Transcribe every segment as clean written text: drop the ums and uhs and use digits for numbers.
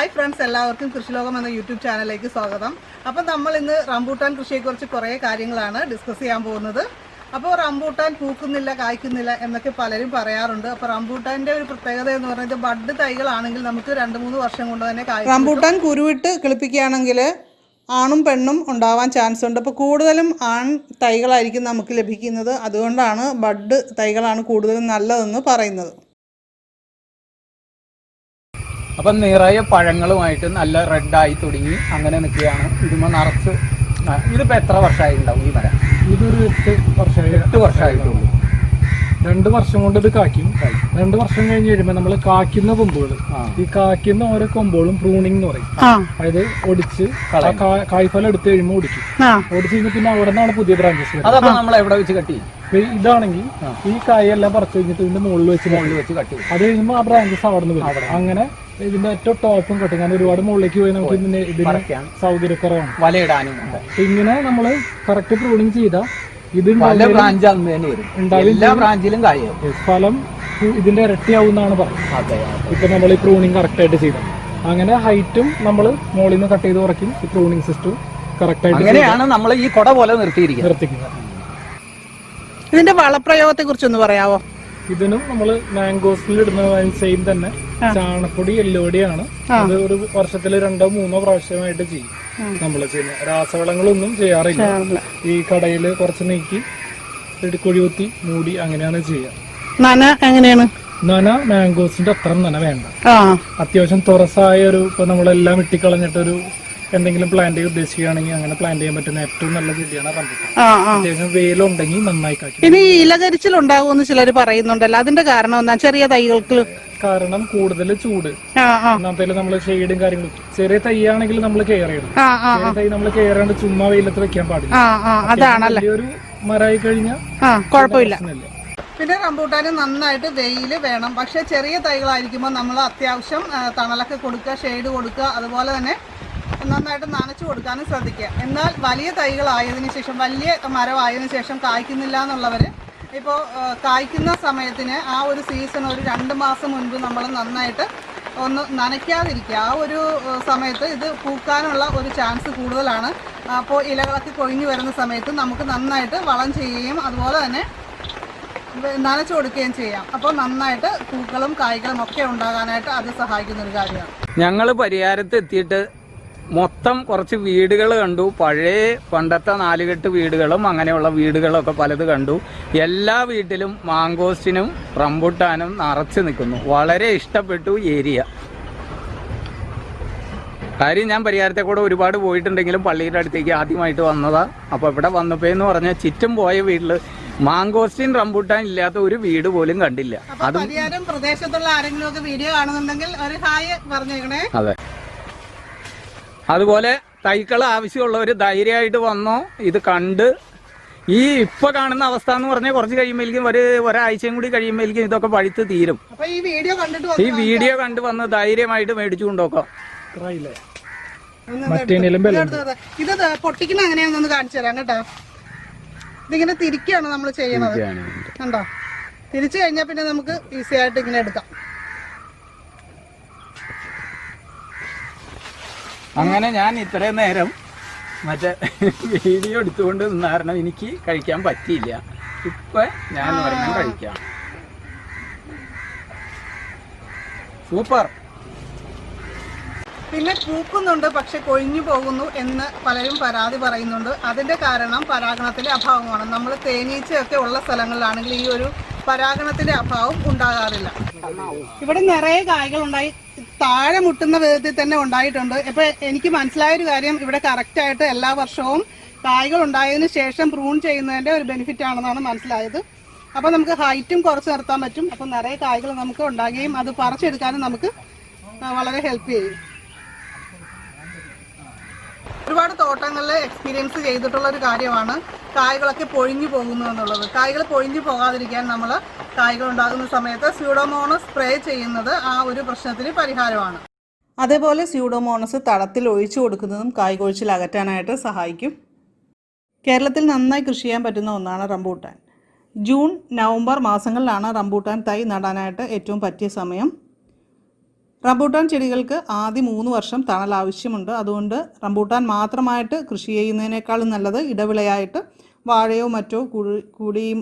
Hi friends, എല്ലാവർക്കും കൃഷിലോകം എന്ന YouTube ചാനലിലേക്ക് സ്വാഗതം. അപ്പോൾ നമ്മൾ ഇന്ന് റംബൂട്ടാൻ കൃഷിയെക്കുറിച്ച് കുറേ കാര്യങ്ങളാണ് ഡിസ്കസ് ചെയ്യാൻ പോകുന്നത്. അപ്പോൾ റംബൂട്ടാൻ പൂക്കുന്നില്ല, കായ്ക്കുന്നില്ല എന്നൊക്കെ പലരും പറയാറുണ്ട്. അപ്പോൾ റംബൂട്ടാൻ്റെ ഒരു പ്രത്യേകത എന്ന് പറയുന്നത് ബഡ് തൈകളാണെങ്കിൽ നമുക്ക് 2-3 വർഷം കൊണ്ട് തന്നെ കായ്ക്കും. റംബൂട്ടാൻ കുരുവിട്ട് കിളിപ്പിക്കുകയാണെങ്കിൽ ആണും പെണ്ണും ഉണ്ടാവാൻ ചാൻസ് ഉണ്ട്. അപ്പോൾ കൂടുതലും ആൺ തൈകളായിരിക്കും നമുക്ക് ലഭിക്കുന്നത്. അതുകൊണ്ടാണ് ബഡ് തൈകളാണ് കൂടുതലും നല്ലതെന്ന് പറയുന്നത്. അപ്പം നിറയെ പഴങ്ങളുമായിട്ട് നല്ല റെഡായി തുടങ്ങി അങ്ങനെ നിൽക്കുകയാണ്. ഇതുമ്പോൾ നിറച്ച് ഇതിപ്പോൾ എത്ര വർഷമായിട്ടുണ്ടാവും ഈ മരം? ഇതൊരു 8 വർഷമായിട്ടുള്ളൂ. 2 വർഷം കൊണ്ട് ഇത് കായ്ക്കും. 2 വർഷം കഴിഞ്ഞ് കഴിയുമ്പോൾ നമ്മൾ കായ്ക്കുന്ന കൊമ്പുകൾ, ഈ കായ്ക്കുന്ന ഓരോ കൊമ്പുകളും പ്രൂണിംഗ് എന്ന് പറയും. അതായത് ഒടിച്ച് കായ്ഫലം എടുത്ത് കഴിയുമ്പോൾ ഒടിച്ച് കഴിഞ്ഞാൽ പിന്നെ അവിടെ നിന്നാണ് പുതിയ ബ്രാഞ്ചസ്. അതപ്പോൾ നമ്മൾ എവിടെ വെച്ച് കട്ട് ചെയ്യും? ഇതാണെങ്കിൽ ഈ കായെല്ലാം പറിച്ചു കഴിഞ്ഞിട്ട് ഇതിന്റെ മുകളിൽ വെച്ച് കട്ട് ചെയ്യും. അത് കഴിയുമ്പോൾ ആ ബ്രാഞ്ചസ് അവിടെ നിന്ന് വരും. അങ്ങനെ ഇതിന്റെ ഏറ്റവും ടോപ്പും കട്ടും. കാരണം ഒരുപാട് മുകളിലേക്ക് പോയി നമുക്ക് ഇതിന് സൗകര്യക്കുറവാണ്, വലയിടാനും. ഇങ്ങനെ നമ്മൾ കറക്റ്റ് പ്രൂണിങ് ചെയ്താൽ ഇത് എല്ലാ ബ്രാഞ്ചിലും ഫലം ഇതിന്റെ ഇരട്ടിയാവുന്നാണ് പറയുന്നത്. ഇപ്പൊ നമ്മൾ ഈ പ്രൂണിങ് കറക്റ്റ് ആയിട്ട് ചെയ്താൽ അങ്ങനെ ഹൈറ്റും നമ്മൾ മുകളിൽ നിന്ന് കട്ട് ചെയ്ത് കുറയ്ക്കും. ഈ പ്രൂണിങ് സിസ്റ്റം കറക്റ്റ് ആയിട്ട് അങ്ങനെയാണ് നമ്മൾ ഈ കൊട പോലെ നിർത്തിയിരിക്കുന്നത്. ഇതിന്റെ വളപ്രയോഗത്തെ കുറിച്ചൊന്ന് പറയാവോ? ഇതിനും നമ്മള് മാംഗോസിൽ ഇടുന്ന സെയിം തന്നെ ചാണപ്പൊടി, എല്ലുപൊടിയാണ്. അത് ഒരു വർഷത്തിൽ 2-3 പ്രാവശ്യമായിട്ട് ചെയ്യും. നമ്മള് ചെയ്യുന്ന രാസവളങ്ങളൊന്നും ചെയ്യാറില്ല. ഈ കടയില് കുറച്ച് നീക്കി കുഴികുത്തി മൂടി അങ്ങനെയാണ് ചെയ്യുക. നന എങ്ങനെയാണ്? നന മാംഗോസിന്റെ അത്ര നന വേണ്ട. അത്യാവശ്യം തുറസായ ഒരു ഇപ്പൊ നമ്മളെല്ലാം വെട്ടിക്കളഞ്ഞിട്ടൊരു എന്തെങ്കിലും പ്ലാന്റ് ചെയ്യാൻ ഉദ്ദേശിക്കുകയാണെങ്കിൽ അങ്ങനെ പ്ലാന്റ് ചെയ്യാൻ പറ്റുന്ന ഏറ്റവും നല്ല ചെടിയാണ് റംബൂട്ടാൻ. അത്യാവശ്യം വെയിലുണ്ടെങ്കിൽ നന്നായി കായ്ക്കും. ഇനി ഇലകരിച്ചിൽ ഉണ്ടാകുമെന്ന് ചിലർ പറയുന്നുണ്ടല്ലോ, അതിന്റെ കാരണം എന്താ? ചെറിയ തൈകൾക്ക് കാരണം കൂടുതൽ ചൂട്, ഒന്നാമത്തേലും നമ്മൾ ഷെയ്ഡും കാര്യങ്ങളും. ചെറിയ തൈയാണെങ്കിൽ നമ്മൾ കെയർ ചെയ്യണം. ചെറിയ തൈ നമ്മൾ കെയർ ചെയ്യാണ്ട് ചുമ്മാ വെയിലത്ത് വെക്കാൻ പാടില്ല. അതാണല്ലേ ഒരു മരമായി കഴിഞ്ഞാൽ കുഴപ്പമില്ല. പിന്നെ റംബൂട്ടാന് നന്നായിട്ട് വെയിൽ വേണം. പക്ഷെ ചെറിയ തൈകളായിരിക്കുമ്പോൾ നമ്മൾ അത്യാവശ്യം തണലൊക്കെ കൊടുക്കുക, ഷെയ്ഡ് കൊടുക്കുക, അതുപോലെ തന്നെ നന്നായിട്ട് നനച്ചു കൊടുക്കാനും ശ്രദ്ധിക്കുക. എന്നാൽ വലിയ തൈകളായതിനു ശേഷം, വലിയ മരമായതിനു ശേഷം കായ്ക്കുന്നില്ല എന്നുള്ളവർ ഇപ്പോൾ കായ്ക്കുന്ന സമയത്തിന് ആ ഒരു സീസൺ ഒരു 2 മാസം മുൻപ് നമ്മൾ നന്നായിട്ട് ഒന്ന് നനയ്ക്കാതിരിക്കുക. ആ ഒരു സമയത്ത് ഇത് പൂക്കാനുള്ള ഒരു ചാൻസ് കൂടുതലാണ്. അപ്പോൾ ഇലകളൊക്കെ കൊഴിഞ്ഞു വരുന്ന സമയത്ത് നമുക്ക് നന്നായിട്ട് വളം ചെയ്യുകയും അതുപോലെ തന്നെ നനച്ചു കൊടുക്കുകയും ചെയ്യാം. അപ്പോൾ നന്നായിട്ട് പൂക്കളും കായ്കളും ഒക്കെ ഉണ്ടാകാനായിട്ട് അത് സഹായിക്കുന്ന ഒരു കാര്യമാണ്. ഞങ്ങൾ പരിഹാരത്ത് എത്തിയിട്ട് മൊത്തം കുറച്ച് വീടുകൾ കണ്ടു. പഴയ പണ്ടത്തെ 4 കെട്ട് വീടുകളും അങ്ങനെയുള്ള വീടുകളൊക്കെ പലത് കണ്ടു. എല്ലാ വീട്ടിലും മാങ്കോസ്റ്റിനും റംബൂട്ടാനും നിറച്ച് നിൽക്കുന്നു. വളരെ ഇഷ്ടപ്പെട്ടു ഏരിയ. കാര്യം ഞാൻ പരിഹാരത്തെ കൂടെ ഒരുപാട് പോയിട്ടുണ്ടെങ്കിലും പള്ളിയുടെ അടുത്തേക്ക് ആദ്യമായിട്ട് വന്നതാ. അപ്പോൾ ഇവിടെ വന്നപ്പോൾ എന്ന് പറഞ്ഞാൽ ചുറ്റും പോയ വീട്ടിൽ മാങ്കോസ്റ്റിൻ റംബൂട്ടാൻ ഇല്ലാത്ത ഒരു വീട് പോലും കണ്ടില്ല. അതും പ്രദേശത്തുള്ള ആരെങ്കിലും ഒക്കെ വീഡിയോ കാണുന്നുണ്ടെങ്കിൽ ഒരു ഹായ് പറഞ്ഞേക്കണേ. അതെ, അതുപോലെ തൈക്കൾ ആവശ്യമുള്ളവർ ധൈര്യമായിട്ട് വന്നോ. ഇത് കണ്ട് ഈ ഇപ്പൊ കാണുന്ന അവസ്ഥ എന്ന് പറഞ്ഞാൽ കുറച്ച് കഴിയുമ്പോഴേക്കും ഒരാഴ്ചയും കൂടി കഴിയുമ്പോഴേക്കും ഇതൊക്കെ പഴുത്ത് തീരും. ഈ വീഡിയോ കണ്ടു വന്ന് ധൈര്യമായിട്ട് മേടിച്ചു കൊണ്ടുപോക്കാം. ഇത് പൊട്ടിക്കുന്ന എങ്ങനെയാണെന്ന് കാണിച്ചു തരാം കേട്ടോ. ഇതിങ്ങനെ തിരിക്കുകയാണ് നമ്മൾ ചെയ്യുന്നത് കണ്ടോ. തിരിച്ചു കഴിഞ്ഞാൽ പിന്നെ നമുക്ക് ഈസി ആയിട്ട് ഇങ്ങനെ എടുക്കാം. അങ്ങനെ ഞാൻ ഇത്രയും നേരം മറ്റേ വീഡിയോ എടുത്തുകൊണ്ട് നിന്ന കാരണം എനിക്ക് കഴിക്കാൻ പറ്റിയില്ല. ഇപ്പൊ ഞാൻ ഒരെണ്ണം കഴിക്കാം. സൂപ്പർ. പിന്നെ പൂക്കുന്നുണ്ട് പക്ഷെ കൊഴിഞ്ഞു പോകുന്നു എന്ന് പലരും പരാതി പറയുന്നുണ്ട്. അതിന്റെ കാരണം പരാഗണത്തിലെ അഭാവമാണ്. നമ്മൾ തേനീച്ചയൊക്കെ ഉള്ള സ്ഥലങ്ങളിലാണെങ്കിൽ ഈ ഒരു പരാഗണത്തിന്റെ അഭാവം ഉണ്ടാകാറില്ല. ഇവിടെ നിറയെ കായ്കൾ ഉണ്ടായി, താഴെ മുട്ടുന്ന വിധത്തിൽ തന്നെ ഉണ്ടായിട്ടുണ്ട്. ഇപ്പൊ എനിക്ക് മനസ്സിലായൊരു കാര്യം, ഇവിടെ കറക്റ്റായിട്ട് എല്ലാ വർഷവും കായ്കൾ ഉണ്ടായതിനു ശേഷം പ്രൂൺ ചെയ്യുന്നതിന്റെ ഒരു ബെനിഫിറ്റ് ആണെന്നാണ് മനസ്സിലായത്. അപ്പൊ നമുക്ക് ഹൈറ്റും കുറച്ച് നിർത്താൻ പറ്റും. അപ്പൊ നിറയെ കായ്കൾ നമുക്ക് ഉണ്ടാകുകയും അത് പറിച്ചെടുക്കാനും നമുക്ക് വളരെ ഹെൽപ്പ് ചെയ്യും. ഒരുപാട് തോട്ടങ്ങളിൽ എക്സ്പീരിയൻസ് ചെയ്തിട്ടുള്ള ഒരു കാര്യമാണ് കായ്കളൊക്കെ പൊഴിഞ്ഞു പോകുന്നു എന്നുള്ളത്. കായ്കൾ പൊഴിഞ്ഞു പോകാതിരിക്കാൻ നമ്മൾ കായ്കൾ ഉണ്ടാകുന്ന സമയത്ത് സ്യൂഡോമോണസ് സ്പ്രേ ചെയ്യുന്നത് ആ ഒരു പ്രശ്നത്തിന് പരിഹാരമാണ്. അതേപോലെ സ്യൂഡോമോണസ് തടത്തിൽ ഒഴിച്ചു കൊടുക്കുന്നതും കായ്കൊഴിച്ചിൽ അകറ്റാനായിട്ട് സഹായിക്കും. കേരളത്തിൽ നന്നായി കൃഷി ചെയ്യാൻ പറ്റുന്ന ഒന്നാണ് റംബൂട്ടാൻ. ജൂൺ, നവംബർ മാസങ്ങളിലാണ് റംബൂട്ടാൻ തൈ നടാനായിട്ട് ഏറ്റവും പറ്റിയ സമയം. റംബൂട്ടാൻ ചെടികൾക്ക് ആദ്യ 3 വർഷം തണൽ ആവശ്യമുണ്ട്. അതുകൊണ്ട് റംബൂട്ടാൻ മാത്രമായിട്ട് കൃഷി ചെയ്യുന്നതിനേക്കാളും നല്ലത് ഇടവിളയായിട്ട് വാഴയോ മറ്റോ കൂടിയും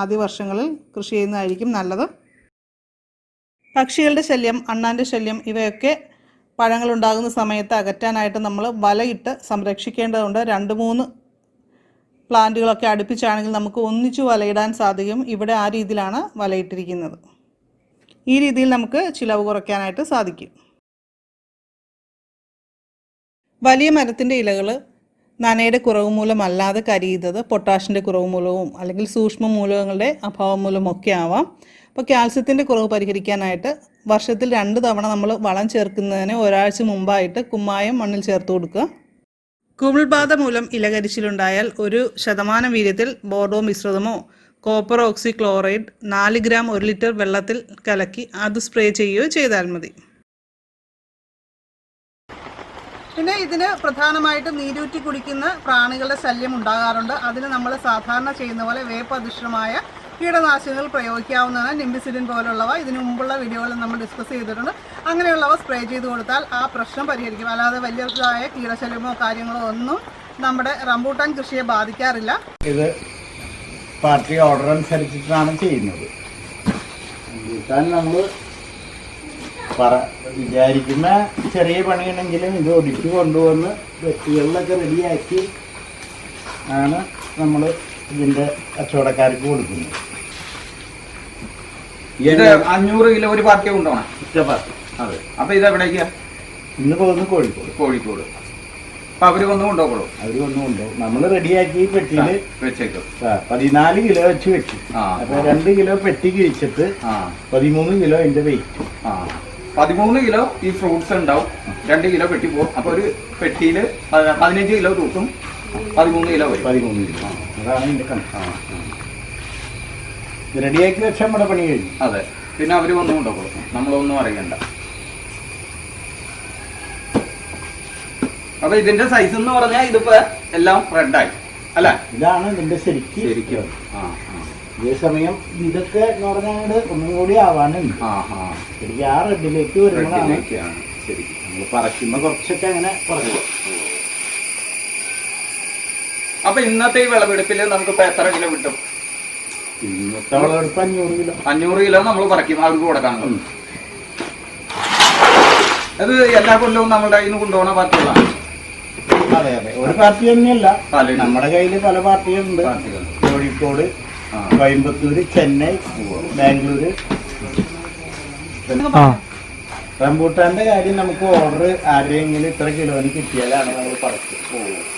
ആദ്യ വർഷങ്ങളിൽ കൃഷി ചെയ്യുന്നതായിരിക്കും നല്ലത്. പക്ഷികളുടെ ശല്യം, അണ്ണാൻ്റെ ശല്യം ഇവയൊക്കെ പഴങ്ങളുണ്ടാകുന്ന സമയത്ത് അകറ്റാനായിട്ട് നമ്മൾ വലയിട്ട് സംരക്ഷിക്കേണ്ടതുണ്ട്. 2-3 പ്ലാന്റുകളൊക്കെ അടുപ്പിച്ചാണെങ്കിൽ നമുക്ക് ഒന്നിച്ചു വലയിടാൻ സാധിക്കും. ഇവിടെ ആ രീതിയിലാണ് വലയിട്ടിരിക്കുന്നത്. ഈ രീതിയിൽ നമുക്ക് ചിലവ് കുറയ്ക്കാനായിട്ട് സാധിക്കും. വലിയ മരത്തിൻ്റെ ഇലകൾ നനയുടെ കുറവ് മൂലമല്ലാതെ കരിയുന്നത് പൊട്ടാഷിൻ്റെ കുറവ് മൂലവും അല്ലെങ്കിൽ സൂക്ഷ്മ മൂലകങ്ങളുടെ അഭാവം മൂലമൊക്കെ ആവാം. അപ്പോൾ കാൽസ്യത്തിൻ്റെ കുറവ് പരിഹരിക്കാനായിട്ട് വർഷത്തിൽ 2 തവണ നമ്മൾ വളം ചേർക്കുന്നതിന് ഒരാഴ്ച മുമ്പായിട്ട് കുമ്മായം മണ്ണിൽ ചേർത്ത് കൊടുക്കുക. കുമിൾബാധ മൂലം ഇലകരിച്ചിലുണ്ടായാൽ 1% വീര്യത്തിൽ ബോർഡോ മിശ്രിതമോ copper oxychloride 4 gram 1 litre വെള്ളത്തിൽ കലക്കി അത് സ്പ്രേ ചെയ്യുകയോ ചെയ്താൽ മതി. പിന്നെ ഇതിന് പ്രധാനമായിട്ടും നീരൂറ്റി കുടിക്കുന്ന പ്രാണികളുടെ ശല്യം ഉണ്ടാകാറുണ്ട്. അതിന് നമ്മൾ സാധാരണ ചെയ്യുന്ന പോലെ വേപ്പധിഷ്ഠിതമായ കീടനാശിനികൾ പ്രയോഗിക്കാവുന്നതാണ്. നിംബിസിഡിൻ പോലുള്ളവ ഇതിനു മുമ്പുള്ള വീഡിയോകളിൽ നമ്മൾ ഡിസ്കസ് ചെയ്തിട്ടുണ്ട്. അങ്ങനെയുള്ളവ സ്പ്രേ ചെയ്ത് കൊടുത്താൽ ആ പ്രശ്നം പരിഹരിക്കും. അല്ലാതെ വലിയതായ കീടശല്യമോ കാര്യങ്ങളോ ഒന്നും നമ്മുടെ റംബൂട്ടാൻ കൃഷിയെ ബാധിക്കാറില്ല. ഇത് പാർട്ടി ഓർഡർ അനുസരിച്ചിട്ടാണ് ചെയ്യുന്നത്. റംബൂട്ടാൻ നമ്മൾ വിചാരിക്കുന്ന ചെറിയ പണിയാണെങ്കിലും ഇത് ഒടിച്ചു കൊണ്ടുവന്ന് വെട്ടികളിലൊക്കെ റെഡിയാക്കി ആണ് നമ്മൾ ഇതിൻ്റെ കച്ചവടക്കാർക്ക് കൊടുക്കുന്നത്. 500 കിലോ ഒരു പാർട്ടി കൊണ്ടുപോകണം. ഒറ്റ പാർട്ടി. അതെ. അപ്പൊ ഇത് എവിടേക്കാ? ഇന്ന് പോകുന്നത് കോഴിക്കോട്. അപ്പൊ അവര് വന്ന് കൊണ്ടുപോകുള്ളൂ. അവര് വന്ന് കൊണ്ടുപോകും. നമ്മൾ റെഡിയാക്കി പെട്ടിയില് വെച്ചേക്കും. 14 കിലോ വെച്ച് വെച്ചു. അപ്പൊ 2 കിലോ പെട്ടി കിഴിച്ചിട്ട് 13 കിലോ അതിന്റെ വെയിറ്റ്. 13 കിലോ ഈ ഫ്രൂട്ട്സ് ഉണ്ടാവും. 2 കിലോ പെട്ടി പോകും. അപ്പൊ ഒരു പെട്ടിയില് 15 കിലോ തൂക്കും. 13 കിലോ വരും. 13 കിലോ. അതാണ് ഇതിന്റെ കണക്ക്. റെഡിയാക്കി വെച്ചാൽ നമ്മുടെ പണി കഴിഞ്ഞു. അതെ. പിന്നെ അവര് വന്ന് കൊണ്ടുപോകും. നമ്മളൊന്നും അറിയണ്ട. അപ്പൊ ഇതിന്റെ സൈസ് എന്ന് പറഞ്ഞാൽ ഇതിപ്പോ എല്ലാം റെഡായി അല്ല? ഇതാണ് ഇതിന്റെ ശരിക്കും. അതേ സമയം ഇതൊക്കെ എന്ന് പറഞ്ഞാൽ ഒന്നും കൂടി ആവാനുണ്ട്. ശരിക്കും ആ റെഡിലേക്ക് വരുമ്പോഴാണ് ശരിക്കും നമ്മൾ പറയ്ക്കുമ്പോ കുറച്ചൊക്കെ അങ്ങനെ പറയും. അപ്പൊ ഇന്നത്തെ ഈ വിളവെടുപ്പിൽ നമുക്കിപ്പോ എത്ര കിലോ കിട്ടും? ഇന്നത്തെ വിളവെടുപ്പ് 500 കിലോ നമ്മൾ പറയ്ക്കും അവർക്ക് കൊടുക്കാനുള്ളത്. അത് എല്ലാ കൊല്ലവും നമ്മുടെ കയ്യിൽ നിന്ന് കൊണ്ടുപോകുന്ന പാർട്ടികളാണ്. അതെ. ഒരു പാർട്ടി തന്നെയല്ല, നമ്മുടെ കയ്യിൽ പല പാർട്ടികളുണ്ട്. കോഴിക്കോട്, കോയമ്പത്തൂര്, ചെന്നൈ, ബാംഗ്ലൂര്. റംബൂട്ടാന്റെ കാര്യം നമുക്ക് ഓർഡർ ആരെങ്കിലും ഇത്ര കിലോന് കിട്ടിയാലാണ് നമ്മൾ പറയും.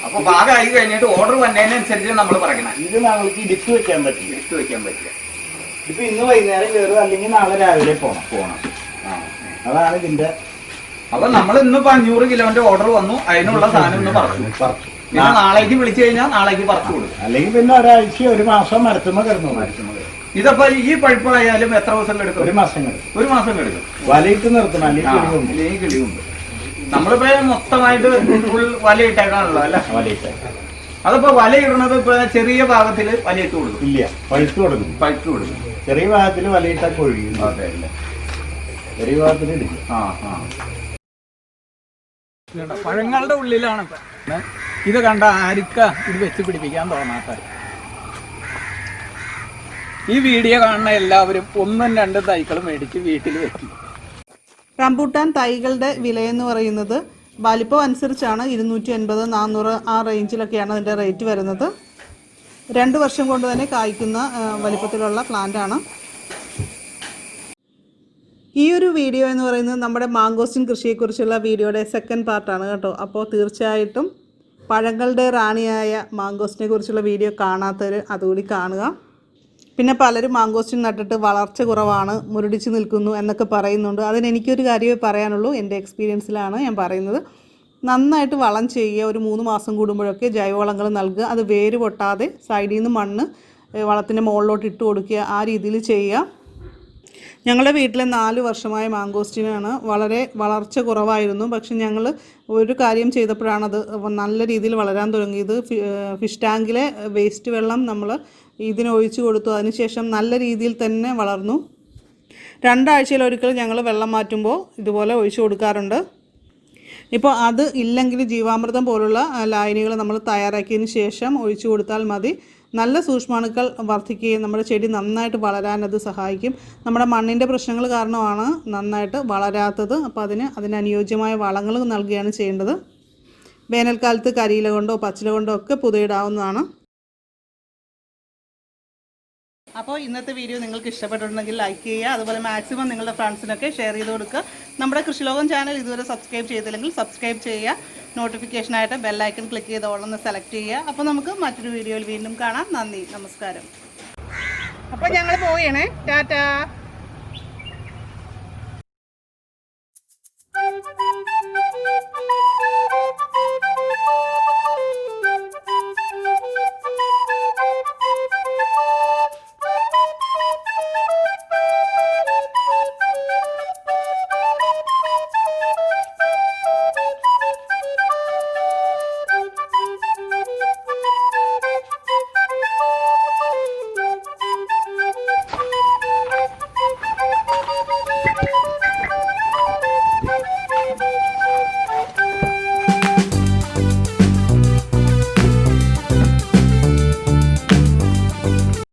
അപ്പൊ ഭാഗമായി കഴിഞ്ഞിട്ട് ഓർഡർ വന്നതിനനുസരിച്ച് നമ്മൾ പറയണം. ഇത് നമ്മൾക്ക് ഇടിച്ചു വെക്കാൻ പറ്റില്ല. ഇപ്പൊ ഇന്ന് വൈകുന്നേരം കയറും, അല്ലെങ്കിൽ നാളെ രാവിലെ പോണം. അതാണ് ഇതിന്റെ. അപ്പൊ നമ്മൾ ഇന്നിപ്പോ 500 കിലോന്റെ ഓർഡർ വന്നു, അതിനുള്ള സാധനം ഇന്ന് പറഞ്ഞു. പിന്നെ നാളേക്ക് വിളിച്ചു കഴിഞ്ഞാൽ നാളേക്ക് പറിച്ചു കൊടുക്കും. അല്ലെങ്കിൽ പിന്നെ ഒരാഴ്ച 1 മാസം മരത്തുമ്പോ കിടന്നു. ഇതപ്പോ ഈ പഴുപ്പായാലും എത്ര ദിവസം എടുക്കും? 1 മാസം കിടക്കും. വലയിട്ട് നിർത്തണം, അല്ലെങ്കിൽ കിളിയുണ്ട്. നമ്മളിപ്പോ മൊത്തമായിട്ട് ഫുൾ വലയിട്ടേക്കാണല്ലോ അല്ല? വലയിട്ടേക്കാം. അതിപ്പോ വലയിടുന്നത് ഇപ്പൊ ചെറിയ ഭാഗത്തില് വലയിട്ട് കൊടുക്കും. ഇല്ല, പഴുത്ത് കൊടുക്കും. ചെറിയ ഭാഗത്തിൽ വലയിട്ടാൽ കൊഴിയും. ചെറിയ ഭാഗത്തിൽ എടുക്കും. പഴങ്ങളുടെ ഉള്ളിലാണ് ഇത് കണ്ട ആർക്ക ഇത് വെച്ച് പിടിപ്പിക്കാൻ തോന്നാത്ത. ഈ വീഡിയോ കാണുന്ന എല്ലാവരും 1-2 തൈകൾ മേടിച്ച് വീട്ടിൽ വെക്കും. റംബൂട്ടാൻ തൈകളുടെ വിലയെന്ന് പറയുന്നത് വലിപ്പം അനുസരിച്ചാണ്. 280, 400 ആ റേഞ്ചിലൊക്കെയാണ് അതിൻ്റെ റേറ്റ് വരുന്നത്. 2 വർഷം കൊണ്ട് തന്നെ കായ്ക്കുന്ന വലിപ്പത്തിലുള്ള പ്ലാന്റാണ്. ഈ ഒരു വീഡിയോ എന്ന് പറയുന്നത് നമ്മുടെ മാങ്കോസ്റ്റിൻ കൃഷിയെക്കുറിച്ചുള്ള വീഡിയോയുടെ സെക്കൻഡ് പാർട്ടാണ് കേട്ടോ. അപ്പോൾ തീർച്ചയായിട്ടും പഴങ്ങളുടെ റാണിയായ മാങ്കോസ്റ്റിനെ കുറിച്ചുള്ള വീഡിയോ കാണാത്തവർ അതുകൂടി കാണുക. പിന്നെ പലരും മാങ്കോസ്റ്റിൻ നട്ടിട്ട് വളർച്ച കുറവാണ്, മുരടിച്ച് നിൽക്കുന്നു എന്നൊക്കെ പറയുന്നുണ്ട്. അതിനെനിക്കൊരു കാര്യമേ പറയാനുള്ളൂ. എൻ്റെ എക്സ്പീരിയൻസിലാണ് ഞാൻ പറയുന്നത്. നന്നായിട്ട് വളം ചെയ്യുക. ഒരു 3 മാസം കൂടുമ്പോഴൊക്കെ ജൈവവളങ്ങൾ നൽകുക. അത് വേര് പൊട്ടാതെ സൈഡിൽ നിന്ന് മണ്ണ് വളത്തിൻ്റെ മുകളിലോട്ട് ഇട്ട് കൊടുക്കുക. ആ രീതിയിൽ ചെയ്യുക. ഞങ്ങളുടെ വീട്ടിലെ 4 വർഷമായ മാങ്കോസ്റ്റിനാണ്. വളരെ വളർച്ച കുറവായിരുന്നു. പക്ഷെ ഞങ്ങൾ ഒരു കാര്യം ചെയ്തപ്പോഴാണത് നല്ല രീതിയിൽ വളരാൻ തുടങ്ങിയത്. ഫിഷ് ടാങ്കിലെ വേസ്റ്റ് വെള്ളം നമ്മൾ ഇതിനൊഴിച്ചു കൊടുത്തു. അതിനുശേഷം നല്ല രീതിയിൽ തന്നെ വളർന്നു. 2 ആഴ്ചയിലൊരിക്കൽ ഞങ്ങൾ വെള്ളം മാറ്റുമ്പോൾ ഇതുപോലെ ഒഴിച്ചു കൊടുക്കാറുണ്ട്. ഇപ്പോൾ അത് ഇല്ലെങ്കിൽ ജീവാമൃതം പോലുള്ള ലായനികൾ നമ്മൾ തയ്യാറാക്കിയതിന് ശേഷം ഒഴിച്ചു കൊടുത്താൽ മതി. നല്ല സൂക്ഷ്മാണുക്കൾ വർദ്ധിക്കുകയും നമ്മുടെ ചെടി നന്നായിട്ട് വളരാൻ അത് സഹായിക്കും. നമ്മുടെ മണ്ണിൻ്റെ പ്രശ്നങ്ങൾ കാരണമാണ് നന്നായിട്ട് വളരാത്തത്. അപ്പോൾ അതിനനുയോജ്യമായ വളങ്ങൾ നൽകുകയാണ് ചെയ്യേണ്ടത്. വേനൽക്കാലത്ത് കരിയില കൊണ്ടോ പച്ചില കൊണ്ടോ ഒക്കെ പുതയിടാവുന്നതാണ്. അപ്പോൾ ഇന്നത്തെ വീഡിയോ നിങ്ങൾക്ക് ഇഷ്ടപ്പെട്ടിട്ടുണ്ടെങ്കിൽ ലൈക്ക് ചെയ്യുക. അതുപോലെ മാക്സിമം നിങ്ങളുടെ ഫ്രണ്ട്സിനൊക്കെ ഷെയർ ചെയ്ത് കൊടുക്കുക. നമ്മുടെ കൃഷിലോകം ചാനൽ ഇതുവരെ സബ്സ്ക്രൈബ് ചെയ്തില്ലെങ്കിൽ സബ്സ്ക്രൈബ് ചെയ്യുക. നോട്ടിഫിക്കേഷനായിട്ട് ബെല്ലൈക്കൺ ക്ലിക്ക് ചെയ്ത് ഓളൊന്ന് സെലക്ട് ചെയ്യുക. അപ്പോൾ നമുക്ക് മറ്റൊരു വീഡിയോയിൽ വീണ്ടും കാണാം. നന്ദി, നമസ്കാരം. അപ്പോൾ ഞങ്ങൾ പോവുകയാണേ. ടാറ്റാ.